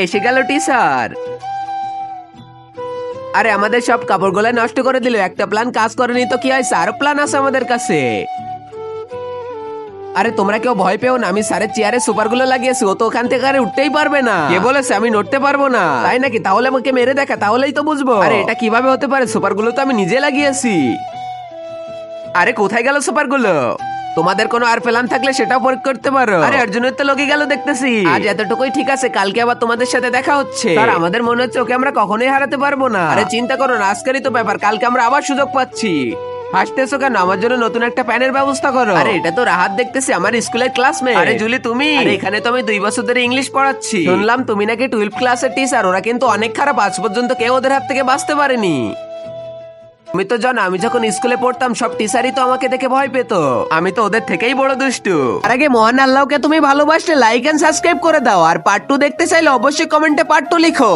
এসে গেল টিচার। আরে আমাদের সব কাপড়গুলো নষ্ট করে দিল, একটা প্ল্যান কাজ করেনি তো কি হয়, আরো প্ল্যান আছে আমাদের কাছে। আরে তোমরা কেউ ভয় পেও না, আমি স্যারের চেয়ারে সুপার গুলো লাগিয়েছি, ও তো ওখান থেকে আরে উঠতেই পারবে না। কে বলেছে আমি নড়তে পারবো না? তাই নাকি? তাহলে আমাকে মেরে দেখা, তাহলেই তো বুঝবো। আরে এটা কিভাবে হতে পারে? সুপার গুলো তো আমি নিজে লাগিয়েছি। আরে কোথায় গেল সুপার গুলো? তোমাদের কোনো আর প্ল্যান থাকলে সেটাও প্রয়োগ করতে পারো। আরে অর্জুনের তো লোকে গেল দেখতেছি। আজ এতটুকুই ঠিক আছে, কালকে আবার তোমাদের সাথে দেখা হচ্ছে। আর আমাদের মনে হচ্ছে ওকে আমরা কখনোই হারাতে পারবো না। আরে চিন্তা করো না, আজকেরই তো ব্যাপার, কালকে আমরা আবার সুযোগ পাচ্ছি। হাসতেছো কেন? আমার জন্য নতুন একটা প্যানের ব্যবস্থা করো। আরে এটা তো রাহাত দেখতেছি, আমার স্কুলের ক্লাসমেট। আরে জুলি তুমি? আরে এখানে তো আমি 2 বছর ধরে ইংলিশ পড়াচ্ছি। শুনলাম তুমি নাকি 12 ক্লাসের টিচার। ওরা কিন্তু অনেক খারাপ, আজ পর্যন্ত কেউ ওদের হাত থেকে বাঁচতে পারেনি। তুমি তো জানো আমি যখন স্কুলে পড়তাম সব টিচারই তো আমাকে দেখে ভয় পেত। আমি তো ওদের থেকেই বড় দুষ্টু। আর আগে মহান আল্লাহকে তুমি ভালোবাসলে লাইক এন্ড সাবস্ক্রাইব করে দাও, আর পার্ট 2 দেখতে চাইলে অবশ্যই কমেন্টে পার্ট 2 লিখো।